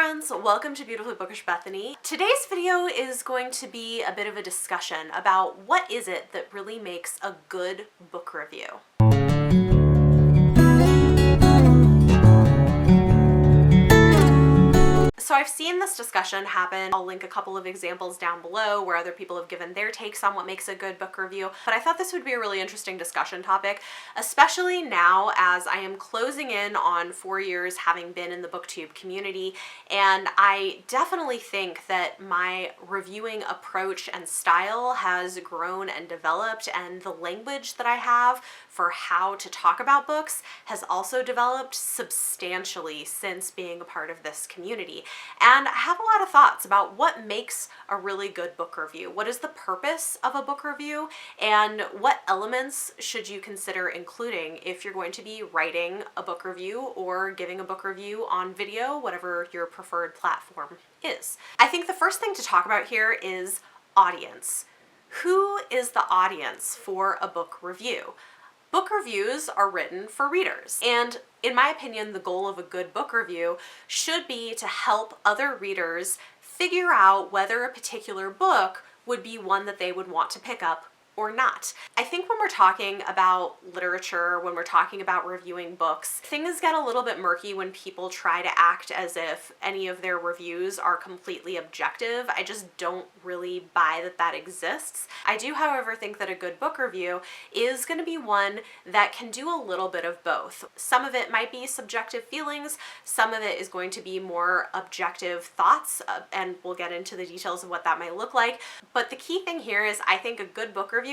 friends, welcome to Beautifully Bookish Bethany. Today's video is going to be a bit of a discussion about what is it that really makes a good book review. So I've seen this discussion happen. I'll link a couple of examples down below where other people have given their takes on what makes a good book review, but I thought this would be a really interesting discussion topic, especially now as I am closing in on 4 years having been in the BookTube community, and I definitely think that my reviewing approach and style has grown and developed, and the language that I have for how to talk about books has also developed substantially since being a part of this community. And I have a lot of thoughts about what makes a really good book review. What is the purpose of a book review? And what elements should you consider including if you're going to be writing a book review or giving a book review on video, whatever your preferred platform is? I think the first thing to talk about here is audience. Who is the audience for a book review? Book reviews are written for readers, and in my opinion, the goal of a good book review should be to help other readers figure out whether a particular book would be one that they would want to pick up or not. I think when we're talking about literature, when we're talking about reviewing books, things get a little bit murky when people try to act as if any of their reviews are completely objective. I just don't really buy that that exists. I do, however, think that a good book review is going to be one that can do a little bit of both. Some of it might be subjective feelings, some of it is going to be more objective thoughts, and we'll get into the details of what that might look like. But the key thing here is I think a good book reviewer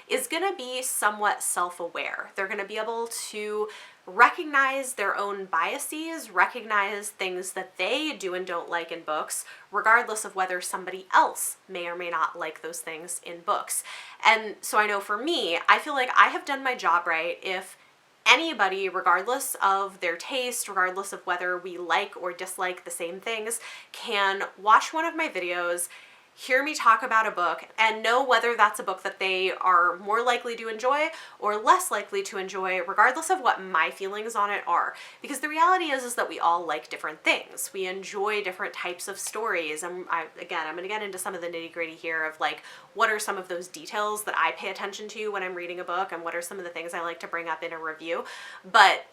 is going to be somewhat self-aware. They're going to be able to recognize their own biases, recognize things that they do and don't like in books, regardless of whether somebody else may or may not like those things in books. And so I know for me, I feel like I have done my job right if anybody, regardless of their taste, regardless of whether we like or dislike the same things, can watch one of my videos, hear me talk about a book, and know whether that's a book that they are more likely to enjoy or less likely to enjoy, regardless of what my feelings on it are. Because the reality is that we all like different things. We enjoy different types of stories. And I'm going to get into some of the nitty-gritty here of like, what are some of those details that I pay attention to when I'm reading a book, and what are some of the things I like to bring up in a review. But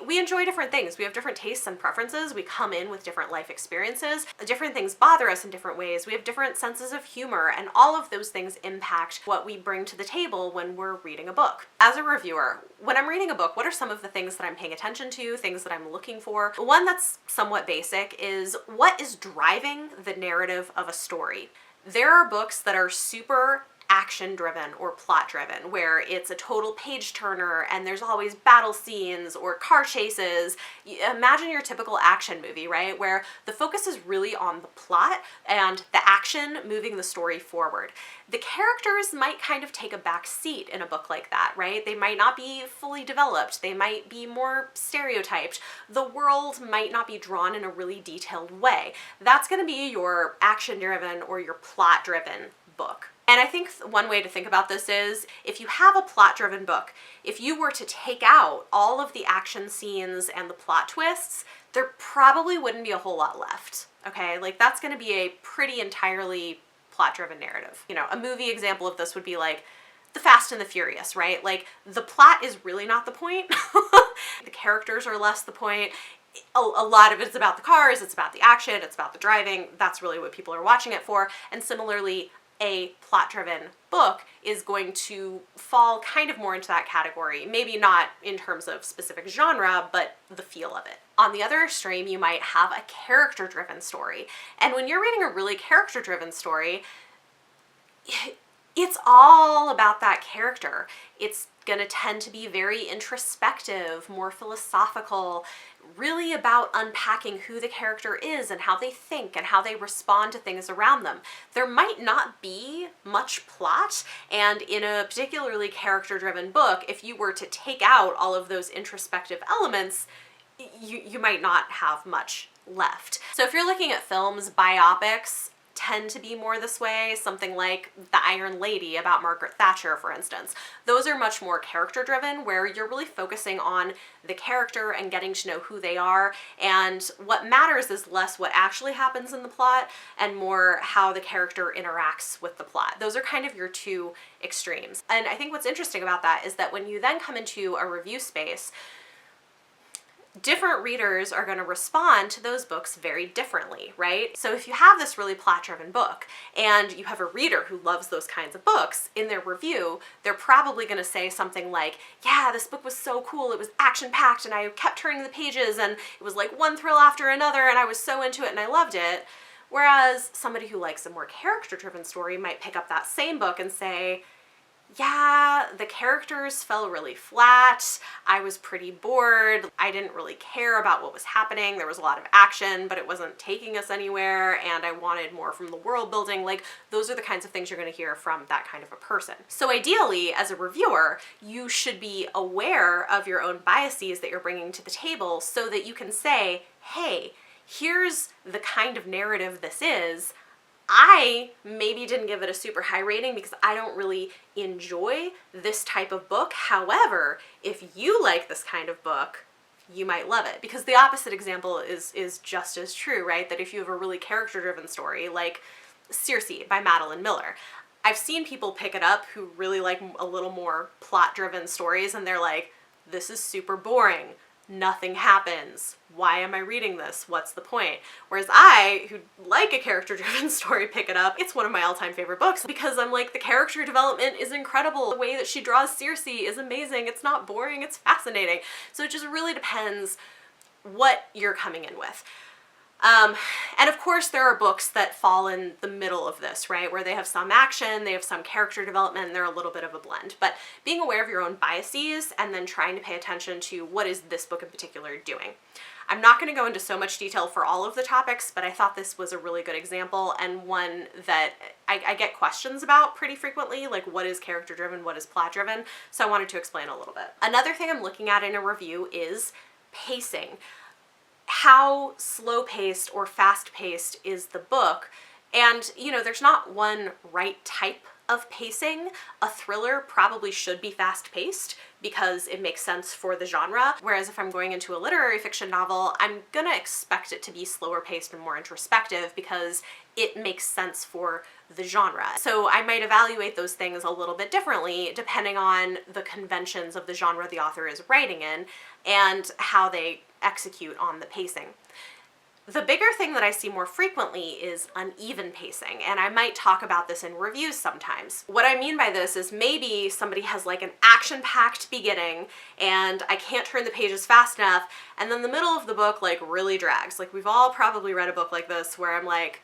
we enjoy different things. We have different tastes and preferences. We come in with different life experiences. Different things bother us in different ways. We have different senses of humor, and all of those things impact what we bring to the table when we're reading a book. As a reviewer, when I'm reading a book, what are some of the things that I'm paying attention to, things that I'm looking for? One that's somewhat basic is what is driving the narrative of a story. There are books that are super action-driven or plot-driven, where it's a total page-turner and there's always battle scenes or car chases. Imagine your typical action movie, right? Where the focus is really on the plot and the action moving the story forward. The characters might kind of take a back seat in a book like that, right? They might not be fully developed. They might be more stereotyped. The world might not be drawn in a really detailed way. That's going to be your action-driven or your plot-driven book. And I think one way to think about this is, if you have a plot-driven book, if you were to take out all of the action scenes and the plot twists, there probably wouldn't be a whole lot left, okay? Like, that's going to be a pretty entirely plot-driven narrative. You know, a movie example of this would be like The Fast and the Furious, right? Like, the plot is really not the point. The characters are less the point. A lot of it's about the cars, it's about the action, it's about the driving. That's really what people are watching it for. And similarly, a plot-driven book is going to fall kind of more into that category. Maybe not in terms of specific genre, but the feel of it. On the other extreme, you might have a character-driven story. And when you're reading a really character-driven story, it's all about that character. It's going to tend to be very introspective, more philosophical, really about unpacking who the character is and how they think and how they respond to things around them. There might not be much plot, and in a particularly character-driven book, if you were to take out all of those introspective elements, you might not have much left. So if you're looking at films, biopics tend to be more this way. Something like The Iron Lady about Margaret Thatcher, for instance. Those are much more character driven, where you're really focusing on the character and getting to know who they are, and what matters is less what actually happens in the plot and more how the character interacts with the plot. Those are kind of your two extremes. And I think what's interesting about that is that when you then come into a review space, different readers are going to respond to those books very differently, right? So if you have this really plot-driven book and you have a reader who loves those kinds of books, in their review, they're probably going to say something like, yeah, this book was so cool, it was action-packed and I kept turning the pages and it was like one thrill after another and I was so into it and I loved it. Whereas somebody who likes a more character-driven story might pick up that same book and say, yeah, the characters fell really flat, I was pretty bored, I didn't really care about what was happening, there was a lot of action, but it wasn't taking us anywhere, and I wanted more from the world building. Like, those are the kinds of things you're going to hear from that kind of a person. So ideally, as a reviewer, you should be aware of your own biases that you're bringing to the table so that you can say, hey, here's the kind of narrative this is. I maybe didn't give it a super high rating because I don't really enjoy this type of book. However, if you like this kind of book, you might love it. Because the opposite example is just as true, right? That if you have a really character-driven story, like Circe by Madeline Miller, I've seen people pick it up who really like a little more plot-driven stories, and they're like, this is super boring. Nothing happens. Why am I reading this? What's the point? Whereas I, who like a character-driven story, pick it up. It's one of my all-time favorite books because I'm like, the character development is incredible. The way that she draws Circe is amazing. It's not boring, it's fascinating. So it just really depends what you're coming in with. And of course there are books that fall in the middle of this, right? Where they have some action, they have some character development, and they're a little bit of a blend. But being aware of your own biases and then trying to pay attention to what is this book in particular doing. I'm not going to go into so much detail for all of the topics, but I thought this was a really good example and one that I get questions about pretty frequently, like what is character driven, what is plot driven, so I wanted to explain a little bit. Another thing I'm looking at in a review is pacing. How slow-paced or fast-paced is the book? And, you know, there's not one right type of pacing. A thriller probably should be fast-paced because it makes sense for the genre, whereas if I'm going into a literary fiction novel, I'm gonna expect it to be slower-paced and more introspective because it makes sense for the genre. So I might evaluate those things a little bit differently depending on the conventions of the genre the author is writing in and how they execute on the pacing. The bigger thing that I see more frequently is uneven pacing, and I might talk about this in reviews sometimes. What I mean by this is maybe somebody has like an action-packed beginning and I can't turn the pages fast enough, and then the middle of the book like really drags. Like, we've all probably read a book like this where I'm like,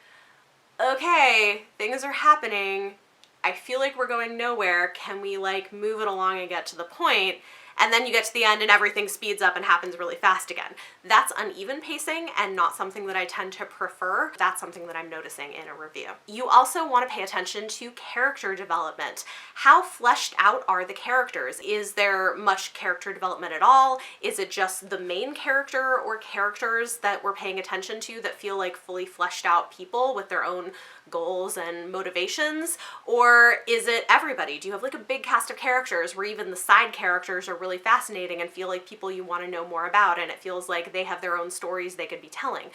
okay, things are happening, I feel like we're going nowhere, can we like move it along and get to the point? And then you get to the end and everything speeds up and happens really fast again. That's uneven pacing and not something that I tend to prefer. That's something that I'm noticing in a review. You also want to pay attention to character development. How fleshed out are the characters? Is there much character development at all? Is it just the main character or characters that we're paying attention to that feel like fully fleshed out people with their own goals and motivations? Or is it everybody? Do you have like a big cast of characters where even the side characters are really fascinating and feel like people you want to know more about, and it feels like they have their own stories they could be telling?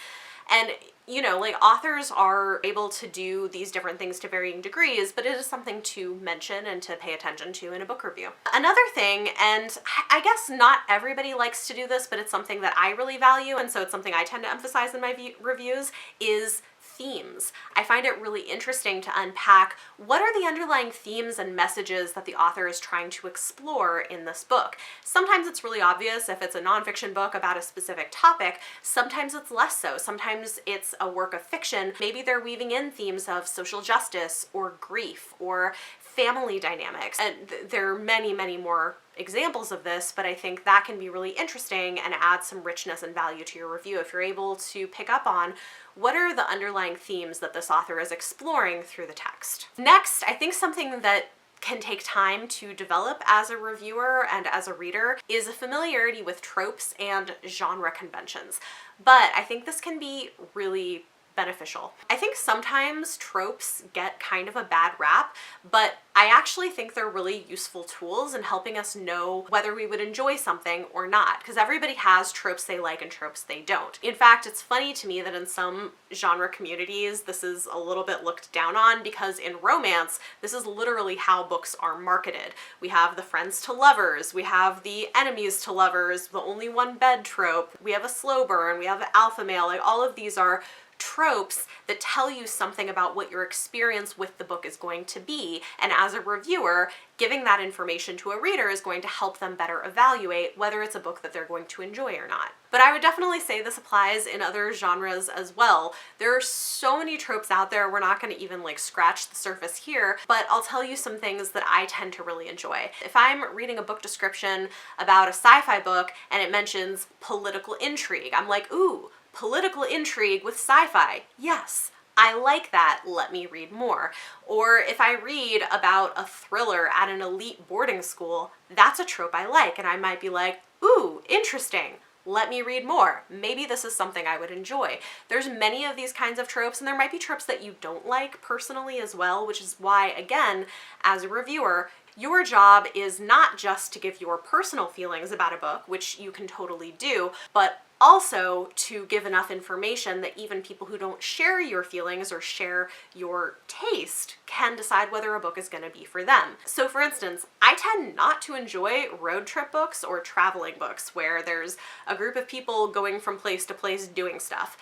And, you know, like, authors are able to do these different things to varying degrees, but it is something to mention and to pay attention to in a book review. Another thing, and I guess not everybody likes to do this, but it's something that I really value, and so it's something I tend to emphasize in my reviews, is themes. I find it really interesting to unpack what are the underlying themes and messages that the author is trying to explore in this book. Sometimes it's really obvious if it's a nonfiction book about a specific topic, sometimes it's less so. Sometimes it's a work of fiction. Maybe they're weaving in themes of social justice or grief or family dynamics. And there are many, many more examples of this, but I think that can be really interesting and add some richness and value to your review if you're able to pick up on what are the underlying themes that this author is exploring through the text. Next, I think something that can take time to develop as a reviewer and as a reader is a familiarity with tropes and genre conventions. But I think this can be really beneficial. I think sometimes tropes get kind of a bad rap, but I actually think they're really useful tools in helping us know whether we would enjoy something or not, because everybody has tropes they like and tropes they don't. In fact, it's funny to me that in some genre communities, this is a little bit looked down on, because in romance, this is literally how books are marketed. We have the friends to lovers, we have the enemies to lovers, the only one bed trope, we have a slow burn, we have the alpha male, like all of these are tropes that tell you something about what your experience with the book is going to be, and as a reviewer, giving that information to a reader is going to help them better evaluate whether it's a book that they're going to enjoy or not. But I would definitely say this applies in other genres as well. There are so many tropes out there, we're not going to even like scratch the surface here, but I'll tell you some things that I tend to really enjoy. If I'm reading a book description about a sci-fi book and it mentions political intrigue, I'm like, ooh, political intrigue with sci-fi. Yes, I like that. Let me read more. Or if I read about a thriller at an elite boarding school, that's a trope I like, and I might be like, ooh, interesting. Let me read more. Maybe this is something I would enjoy. There's many of these kinds of tropes, and there might be tropes that you don't like personally as well, which is why, again, as a reviewer, your job is not just to give your personal feelings about a book, which you can totally do, but also to give enough information that even people who don't share your feelings or share your taste can decide whether a book is going to be for them. So for instance, I tend not to enjoy road trip books or traveling books where there's a group of people going from place to place doing stuff.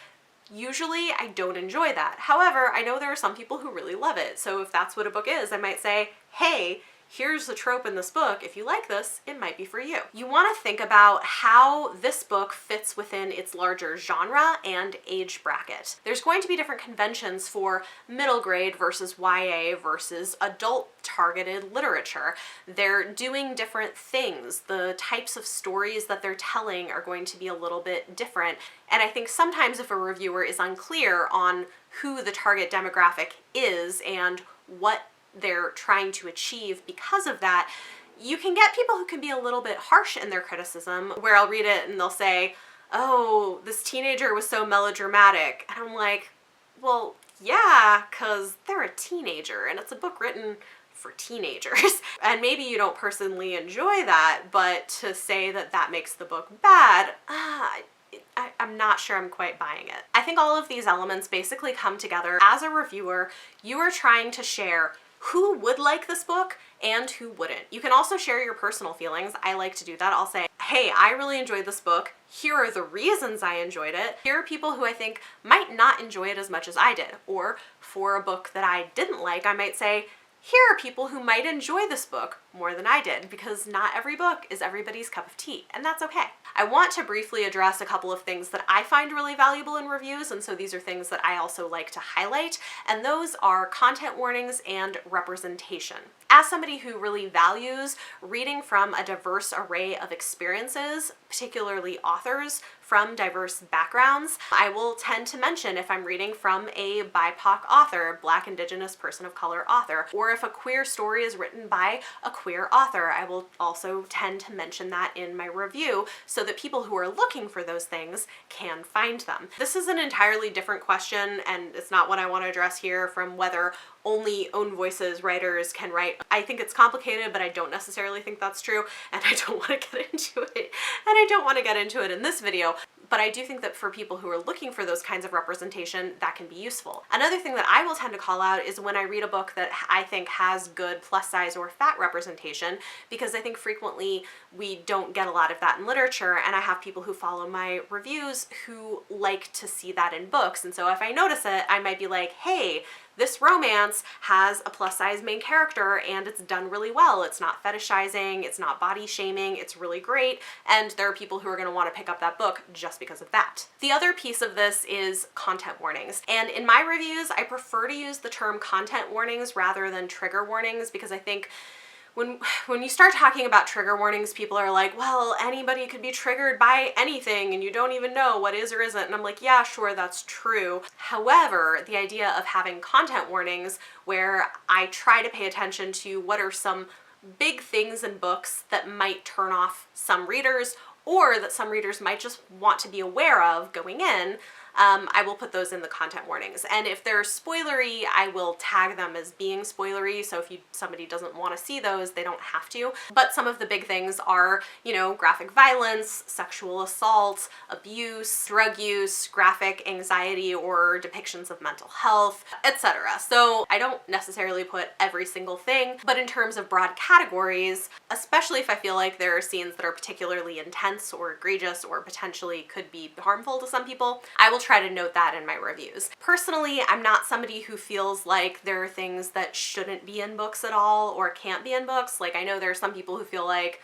Usually I don't enjoy that. However, I know there are some people who really love it. So if that's what a book is, I might say, hey, here's the trope in this book. If you like this, it might be for you. You want to think about how this book fits within its larger genre and age bracket. There's going to be different conventions for middle grade versus YA versus adult targeted literature. They're doing different things. The types of stories that they're telling are going to be a little bit different. And I think sometimes if a reviewer is unclear on who the target demographic is and what they're trying to achieve because of that, you can get people who can be a little bit harsh in their criticism, where I'll read it and they'll say, oh, this teenager was so melodramatic. And I'm like, well, yeah, because they're a teenager and it's a book written for teenagers. And maybe you don't personally enjoy that, but to say that that makes the book bad, I'm not sure I'm quite buying it. I think all of these elements basically come together. As a reviewer, you are trying to share who would like this book and who wouldn't. You can also share your personal feelings. I like to do that. I'll say, hey, I really enjoyed this book. Here are the reasons I enjoyed it. Here are people who I think might not enjoy it as much as I did. Or for a book that I didn't like, I might say, here are people who might enjoy this book more than I did, because not every book is everybody's cup of tea, and that's okay. I want to briefly address a couple of things that I find really valuable in reviews, and so these are things that I also like to highlight, and those are content warnings and representation. As somebody who really values reading from a diverse array of experiences, particularly authors from diverse backgrounds, I will tend to mention if I'm reading from a BIPOC author, Black, Indigenous, person of color author, or if a queer story is written by a queer author, I will also tend to mention that in my review so that people who are looking for those things can find them. This is an entirely different question, and it's not what I want to address here, from whether only own voices writers can write. I think it's complicated, but I don't necessarily think that's true, and I don't want to get into it, and I don't want to get into it in this video. But I do think that for people who are looking for those kinds of representation, that can be useful. Another thing that I will tend to call out is when I read a book that I think has good plus size or fat representation, because I think frequently we don't get a lot of that in literature, and I have people who follow my reviews who like to see that in books. And so if I notice it, I might be like, hey, this romance has a plus size main character and it's done really well. It's not fetishizing, it's not body shaming, it's really great, and there are people who are going to want to pick up that book just because of that. The other piece of this is content warnings, and in my reviews I prefer to use the term content warnings rather than trigger warnings, because I think when you start talking about trigger warnings, people are like, well, anybody could be triggered by anything and you don't even know what is or isn't. And I'm like, yeah, sure, that's true. However, the idea of having content warnings where I try to pay attention to what are some big things in books that might turn off some readers, or that some readers might just want to be aware of going in, I will put those in the content warnings. And if they're spoilery, I will tag them as being spoilery, so if somebody doesn't want to see those, they don't have to. But some of the big things are, you know, graphic violence, sexual assault, abuse, drug use, graphic anxiety or depictions of mental health, etc. So I don't necessarily put every single thing, but in terms of broad categories, especially if I feel like there are scenes that are particularly intense or egregious or potentially could be harmful to some people, I will try to note that in my reviews. Personally, I'm not somebody who feels like there are things that shouldn't be in books at all or can't be in books. Like, I know there are some people who feel like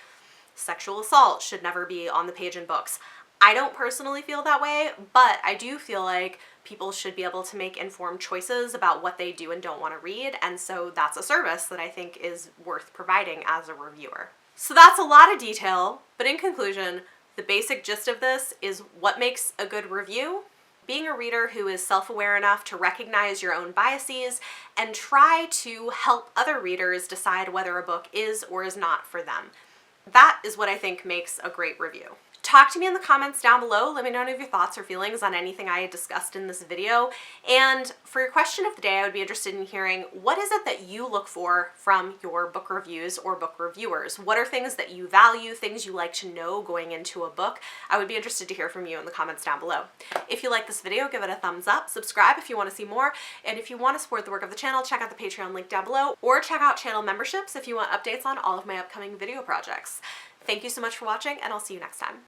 sexual assault should never be on the page in books. I don't personally feel that way, but I do feel like people should be able to make informed choices about what they do and don't want to read, and so that's a service that I think is worth providing as a reviewer. So that's a lot of detail, but in conclusion, the basic gist of this is what makes a good review: being a reader who is self-aware enough to recognize your own biases and try to help other readers decide whether a book is or is not for them. That is what I think makes a great review. Talk to me in the comments down below. Let me know any of your thoughts or feelings on anything I discussed in this video. And for your question of the day, I would be interested in hearing, what is it that you look for from your book reviews or book reviewers? What are things that you value, things you like to know going into a book? I would be interested to hear from you in the comments down below. If you like this video, give it a thumbs up, subscribe if you want to see more, and if you want to support the work of the channel, check out the Patreon link down below, or check out channel memberships if you want updates on all of my upcoming video projects. Thank you so much for watching, and I'll see you next time.